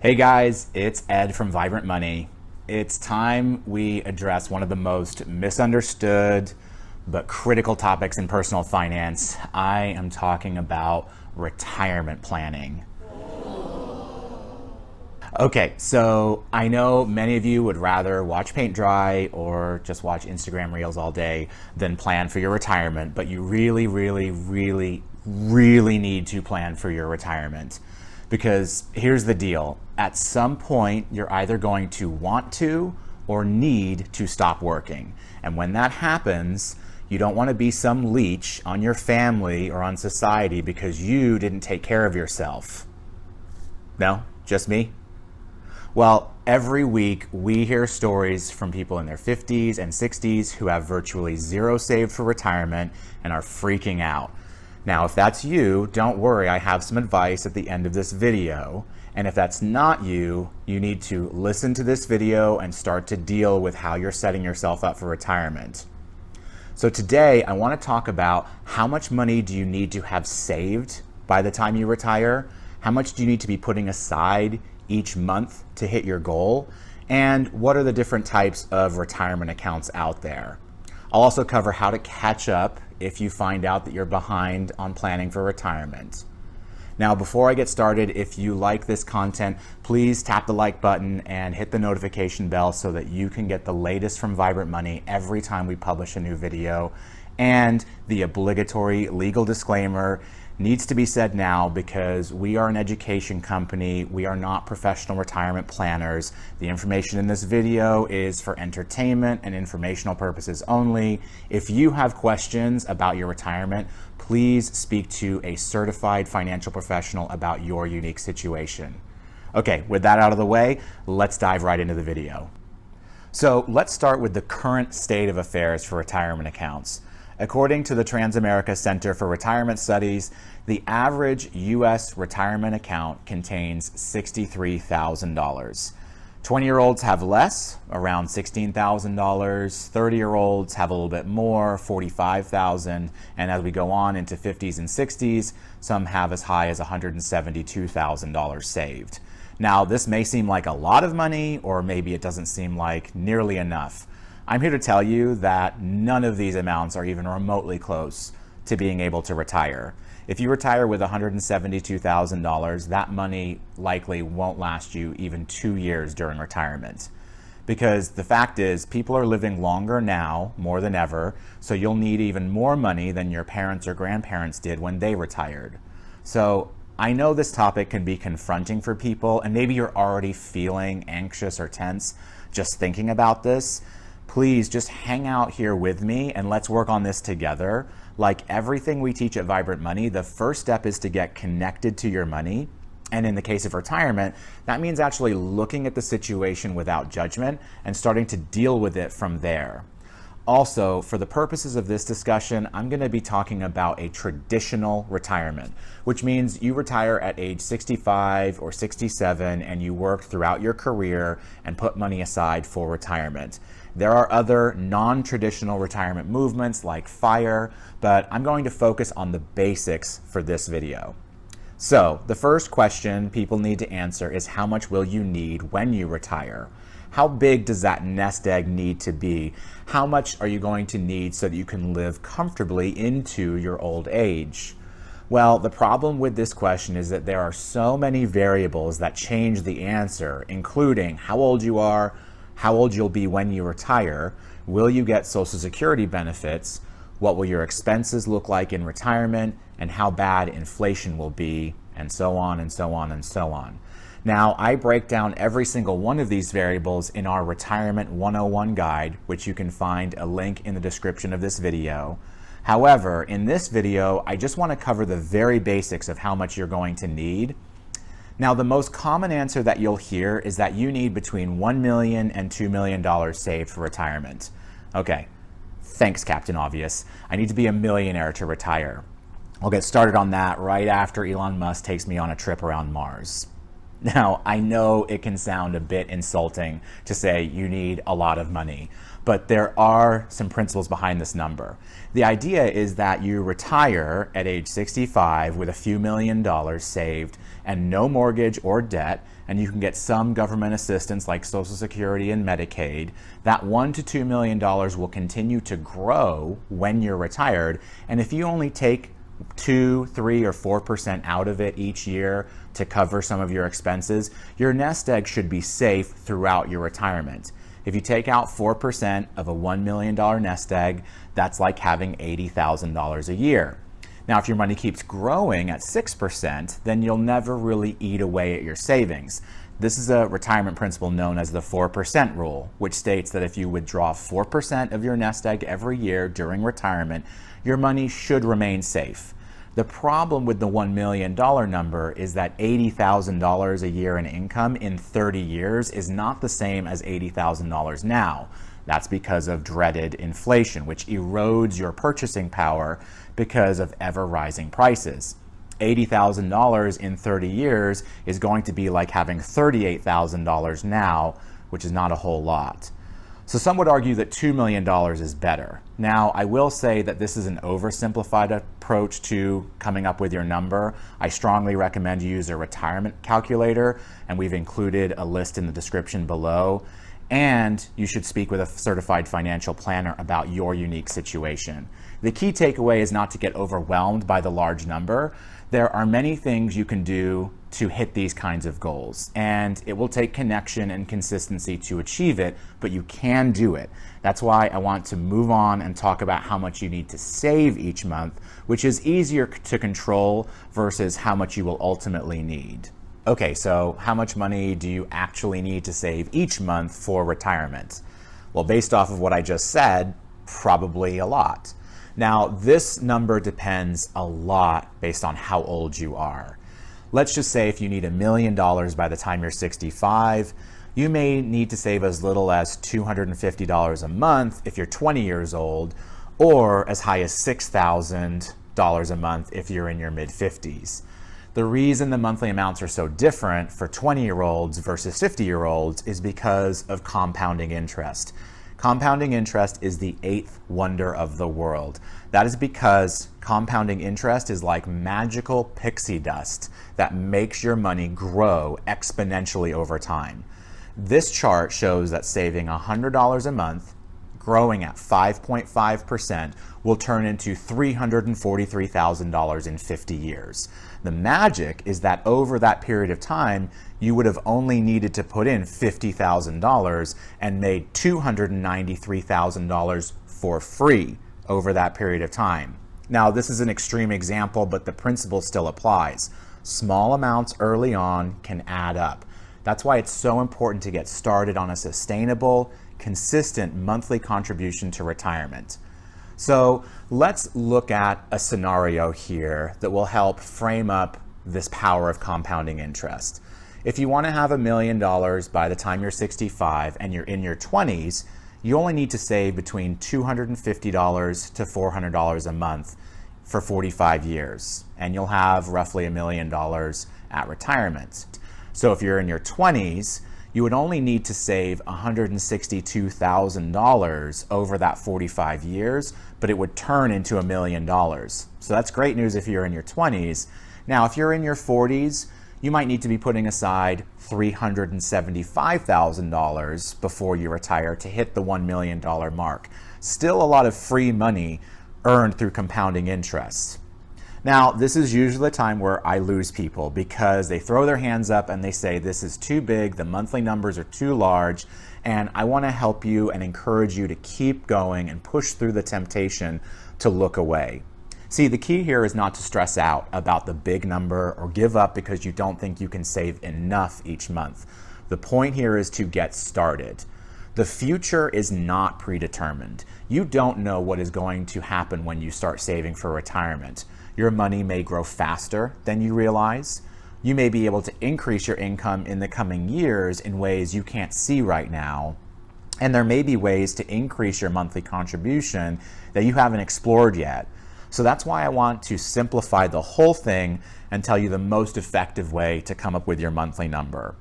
Hey guys, it's Ed from Vibrant Money. It's time we address one of the most misunderstood but critical topics in personal finance. I am talking about retirement planning. Okay, so I know many of you would rather watch paint dry or just watch Instagram Reels all day than plan for your retirement, but you really need to plan for your retirement. Because here's the deal. At some point, you're either going to want to or need to stop working. And when that happens, you don't want to be some leech on your family or on society because you didn't take care of yourself. No? Just me? Well, every week we hear stories from people in their 50s and 60s who have virtually zero saved for retirement and are freaking out. Now, if that's you, don't worry, I have some advice at the end of this video. And if that's not you, you need to listen to this video and start to deal with how you're setting yourself up for retirement. So today, I want to talk about how much money do you need to have saved by the time you retire? How much do you need to be putting aside each month to hit your goal? And what are the different types of retirement accounts out there? I'll also cover how to catch up if you find out that you're behind on planning for retirement. Now, before I get started, if you like this content, please tap the like button and hit the notification bell so that you can get the latest from Vibrant Money every time we publish a new video. And the obligatory legal disclaimer needs to be said now because we are an education company. We are not professional retirement planners. The information in this video is for entertainment and informational purposes only. If you have questions about your retirement, please speak to a certified financial professional about your unique situation. Okay, with that out of the way, let's dive right into the video. So let's start with the current state of affairs for retirement accounts. According to the Transamerica Center for Retirement Studies, the average U.S. retirement account contains $63,000. 20-year-olds have less, around $16,000. 30-year-olds have a little bit more, $45,000. And as we go on into 50s and 60s, some have as high as $172,000 saved. Now, this may seem like a lot of money, or maybe it doesn't seem like nearly enough. I'm here to tell you that none of these amounts are even remotely close to being able to retire. If you retire with $172,000, that money likely won't last you even 2 years during retirement. Because the fact is, people are living longer now, more than ever, so you'll need even more money than your parents or grandparents did when they retired. So I know this topic can be confronting for people, and maybe you're already feeling anxious or tense just thinking about this. Please just hang out here with me and let's work on this together. Like everything we teach at Vibrant Money, the first step is to get connected to your money. And in the case of retirement, that means actually looking at the situation without judgment and starting to deal with it from there. Also, for the purposes of this discussion, I'm going to be talking about a traditional retirement, which means you retire at age 65 or 67 and you work throughout your career and put money aside for retirement. There are other non-traditional retirement movements like FIRE, but I'm going to focus on the basics for this video. So, the first question people need to answer is how much will you need when you retire? How big does that nest egg need to be? How much are you going to need so that you can live comfortably into your old age? Well, the problem with this question is that there are so many variables that change the answer, including how old you are, how old you'll be when you retire, will you get Social Security benefits, what will your expenses look like in retirement, and how bad inflation will be, and so on and so on and so on. Now, I break down every single one of these variables in our Retirement 101 guide, which you can find a link in the description of this video. However, in this video, I just want to cover the very basics of how much you're going to need. Now, the most common answer that you'll hear is that you need between $1 million and $2 million saved for retirement. Okay, thanks, Captain Obvious. I need to be a millionaire to retire. I'll get started on that right after Elon Musk takes me on a trip around Mars. Now, I know it can sound a bit insulting to say you need a lot of money, but there are some principles behind this number. The idea is that you retire at age 65 with a few $1,000,000 saved and no mortgage or debt, and you can get some government assistance like Social Security and Medicaid. That $1 to $2 million will continue to grow when you're retired, and if you only take 2, 3, or 4% out of it each year to cover some of your expenses, your nest egg should be safe throughout your retirement. If you take out 4% of a $1 million nest egg, that's like having $80,000 a year. Now, if your money keeps growing at 6%, then you'll never really eat away at your savings. This is a retirement principle known as the 4% rule, which states that if you withdraw 4% of your nest egg every year during retirement, your money should remain safe. The problem with the $1 million number is that $80,000 a year in income in 30 years is not the same as $80,000 now. That's because of dreaded inflation, which erodes your purchasing power because of ever-rising prices. $80,000 in 30 years is going to be like having $38,000 now, which is not a whole lot. So some would argue that $2 million is better. Now, I will say that this is an oversimplified approach to coming up with your number. I strongly recommend you use a retirement calculator, and we've included a list in the description below. And you should speak with a certified financial planner about your unique situation. The key takeaway is not to get overwhelmed by the large number. There are many things you can do to hit these kinds of goals, and it will take connection and consistency to achieve it, but you can do it. That's why I want to move on and talk about how much you need to save each month, which is easier to control versus how much you will ultimately need. Okay, so how much money do you actually need to save each month for retirement? Well, based off of what I just said, probably a lot. Now, this number depends a lot based on how old you are. Let's just say if you need $1 million by the time you're 65, you may need to save as little as $250 a month if you're 20 years old, or as high as $6,000 a month if you're in your mid-50s. The reason the monthly amounts are so different for 20-year-olds versus 50-year-olds is because of compounding interest. Compounding interest is the eighth wonder of the world. That is because compounding interest is like magical pixie dust that makes your money grow exponentially over time. This chart shows that saving $100 a month, growing at 5.5%, will turn into $343,000 in 50 years. The magic is that over that period of time, you would have only needed to put in $50,000 and made $293,000 for free over that period of time. Now, this is an extreme example, but the principle still applies. Small amounts early on can add up. That's why it's so important to get started on a sustainable, consistent monthly contribution to retirement. So let's look at a scenario here that will help frame up this power of compounding interest. If you want to have $1 million by the time you're 65 and you're in your 20s, you only need to save between $250 to $400 a month for 45 years, and you'll have roughly $1 million at retirement. So if you're in your 20s, you would only need to save $162,000 over that 45 years, but it would turn into $1 million. So that's great news if you're in your 20s. Now, if you're in your 40s, you might need to be putting aside $375,000 before you retire to hit the $1 million mark. Still a lot of free money earned through compounding interest. Now, this is usually the time where I lose people because they throw their hands up and they say, this is too big, the monthly numbers are too large, and I want to help you and encourage you to keep going and push through the temptation to look away. See, the key here is not to stress out about the big number or give up because you don't think you can save enough each month. The point here is to get started. The future is not predetermined. You don't know what is going to happen when you start saving for retirement. Your money may grow faster than you realize. You may be able to increase your income in the coming years in ways you can't see right now. And there may be ways to increase your monthly contribution that you haven't explored yet. So that's why I want to simplify the whole thing and tell you the most effective way to come up with your monthly number.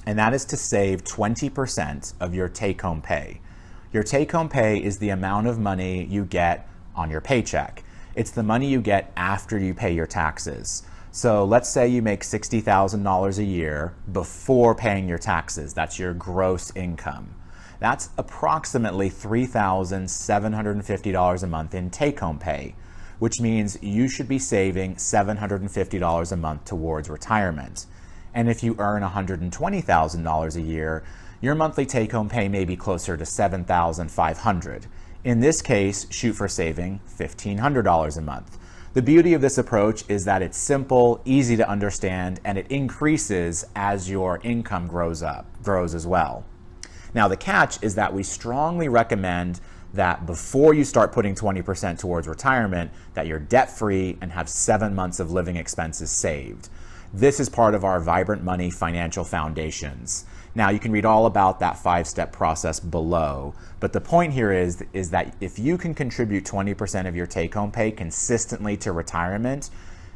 And that is to save 20% of your take-home pay. Your take-home pay is the amount of money you get on your paycheck. It's the money you get after you pay your taxes. So let's say you make $60,000 a year before paying your taxes. That's your gross income. That's approximately $3,750 a month in take-home pay, which means you should be saving $750 a month towards retirement. And if you earn $120,000 a year, your monthly take-home pay may be closer to $7,500. In this case, shoot for saving $1,500 a month. The beauty of this approach is that it's simple, easy to understand, and it increases as your income grows as well. Now, the catch is that we strongly recommend that before you start putting 20% towards retirement, that you're debt-free and have 7 months of living expenses saved. This is part of our Vibrant Money Financial Foundations. Now, you can read all about that 5-step process below, but the point here is that if you can contribute 20% of your take-home pay consistently to retirement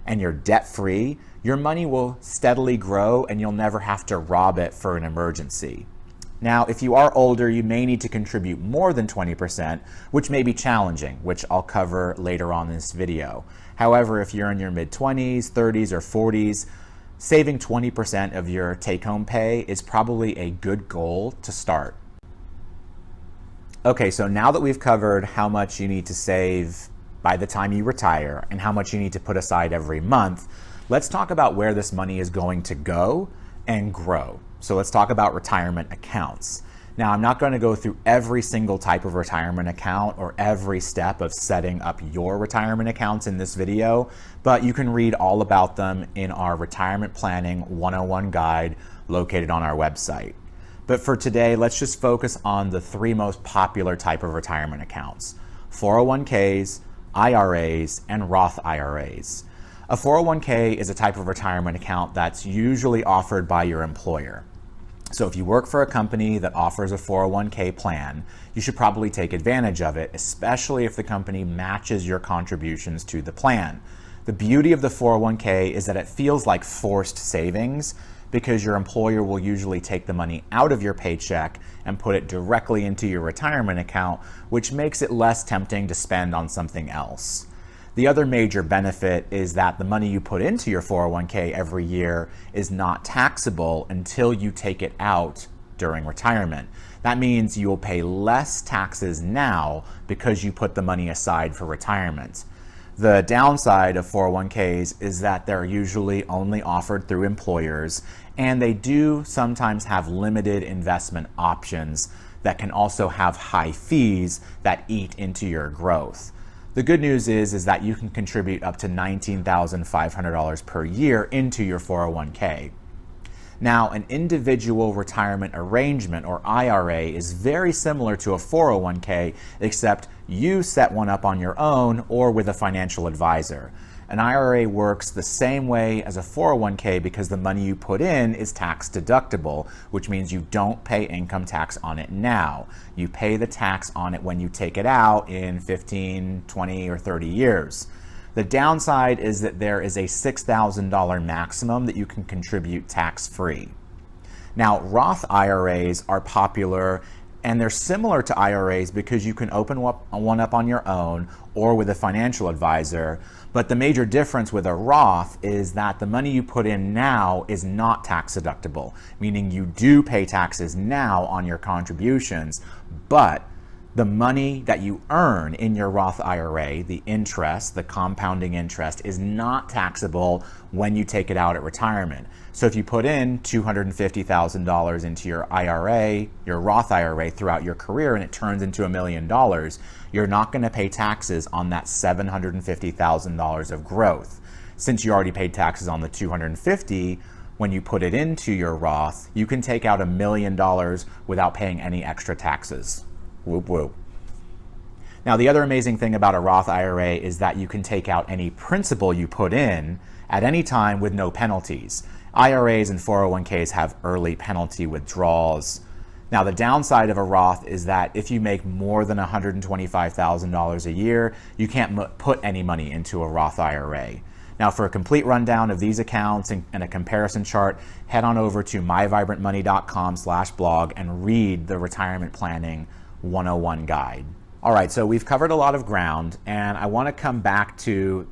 and you're debt-free, your money will steadily grow and you'll never have to rob it for an emergency. Now, if you are older, you may need to contribute more than 20%, which may be challenging, which I'll cover later on in this video. However, if you're in your mid-20s, 30s, or 40s, saving 20% of your take-home pay is probably a good goal to start. Okay, so now that we've covered how much you need to save by the time you retire and how much you need to put aside every month, let's talk about where this money is going to go and grow. So let's talk about retirement accounts. Now, I'm not going to go through every single type of retirement account or every step of setting up your retirement accounts in this video, but you can read all about them in our Retirement Planning 101 guide located on our website. But for today, let's just focus on the 3 most popular type of retirement accounts: 401ks, IRAs, and Roth IRAs. A 401k is a type of retirement account that's usually offered by your employer. So if you work for a company that offers a 401k plan, you should probably take advantage of it, especially if the company matches your contributions to the plan. The beauty of the 401k is that it feels like forced savings because your employer will usually take the money out of your paycheck and put it directly into your retirement account, which makes it less tempting to spend on something else. The other major benefit is that the money you put into your 401k every year is not taxable until you take it out during retirement. That means you will pay less taxes now because you put the money aside for retirement. The downside of 401ks is that they're usually only offered through employers, and they do sometimes have limited investment options that can also have high fees that eat into your growth. The good news is that you can contribute up to $19,500 per year into your 401k. Now, an individual retirement arrangement, or IRA, is very similar to a 401k, except you set one up on your own or with a financial advisor. An IRA works the same way as a 401k because the money you put in is tax deductible, which means you don't pay income tax on it now. You pay the tax on it when you take it out in 15, 20, or 30 years. The downside is that there is a $6,000 maximum that you can contribute tax-free. Now, Roth IRAs are popular, and they're similar to IRAs because you can open one up on your own or with a financial advisor. But the major difference with a Roth is that the money you put in now is not tax deductible, meaning you do pay taxes now on your contributions, but the money that you earn in your Roth IRA, the interest, the compounding interest, is not taxable when you take it out at retirement. So if you put in $250,000 into your IRA, your Roth IRA, throughout your career, and it turns into $1 million, you're not going to pay taxes on that $750,000 of growth. Since you already paid taxes on the $250,000, when you put it into your Roth, you can take out $1 million without paying any extra taxes. Whoop whoop. Now, the other amazing thing about a Roth IRA is that you can take out any principal you put in at any time with no penalties. IRAs and 401ks have early penalty withdrawals. Now, the downside of a Roth is that if you make more than $125,000 a year, you can't put any money into a Roth IRA. Now, for a complete rundown of these accounts and a comparison chart, head on over to myvibrantmoney.com/blog and read the Retirement Planning 101 guide. All right, so we've covered a lot of ground, and I want to come back to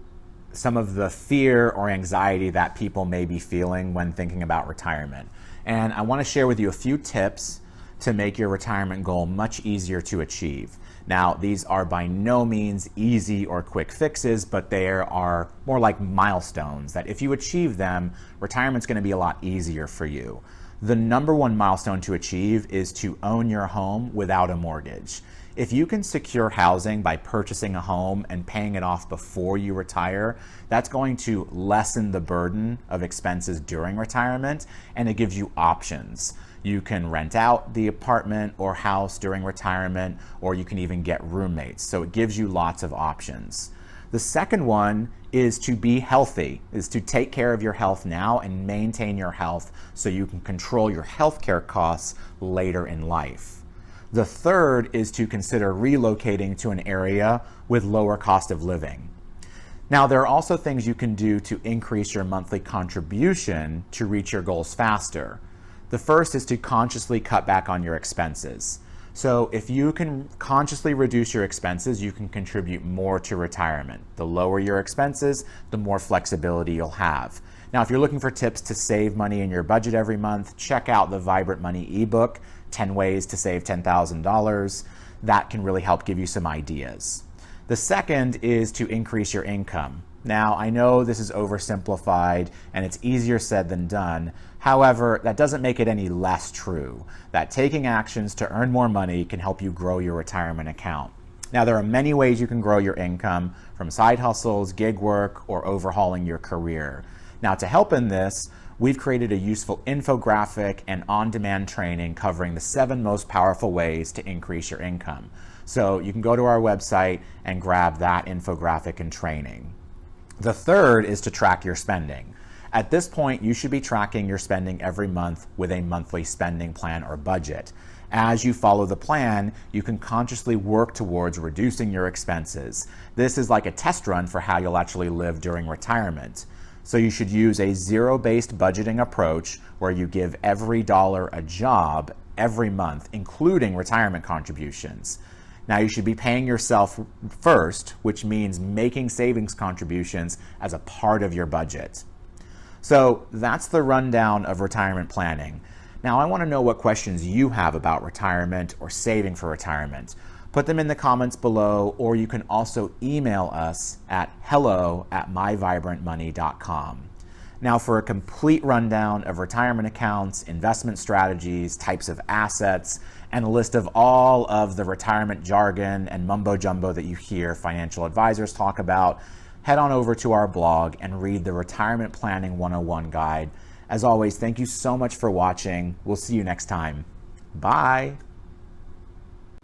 some of the fear or anxiety that people may be feeling when thinking about retirement. And I want to share with you a few tips to make your retirement goal much easier to achieve. Now, these are by no means easy or quick fixes, but they are more like milestones that if you achieve them, retirement's going to be a lot easier for you. The number one milestone to achieve is to own your home without a mortgage. If you can secure housing by purchasing a home and paying it off before you retire, that's going to lessen the burden of expenses during retirement, and it gives you options. You can rent out the apartment or house during retirement, or you can even get roommates. So it gives you lots of options. The second one is to be healthy, is to take care of your health now and maintain your health so you can control your healthcare costs later in life. The third is to consider relocating to an area with lower cost of living. Now, there are also things you can do to increase your monthly contribution to reach your goals faster. The first is to consciously cut back on your expenses. So if you can consciously reduce your expenses, you can contribute more to retirement. The lower your expenses, the more flexibility you'll have. Now, if you're looking for tips to save money in your budget every month, check out the Vibrant Money eBook, 10 Ways to Save $10,000. That can really help give you some ideas. The second is to increase your income. Now, I know this is oversimplified and it's easier said than done. However, that doesn't make it any less true, that taking actions to earn more money can help you grow your retirement account. Now, there are many ways you can grow your income, from side hustles, gig work, or overhauling your career. Now, to help in this, we've created a useful infographic and on-demand training covering the 7 most powerful ways to increase your income. So you can go to our website and grab that infographic and training. The third is to track your spending. At this point, you should be tracking your spending every month with a monthly spending plan or budget. As you follow the plan, you can consciously work towards reducing your expenses. This is like a test run for how you'll actually live during retirement. So you should use a zero-based budgeting approach where you give every dollar a job every month, including retirement contributions. Now, you should be paying yourself first, which means making savings contributions as a part of your budget. So that's the rundown of retirement planning. Now, I want to know what questions you have about retirement or saving for retirement. Put them in the comments below, or you can also email us at hello@myvibrantmoney.com. Now, for a complete rundown of retirement accounts, investment strategies, types of assets, and a list of all of the retirement jargon and mumbo jumbo that you hear financial advisors talk about, head on over to our blog and read the Retirement Planning 101 guide. As always, thank you so much for watching. We'll see you next time. Bye.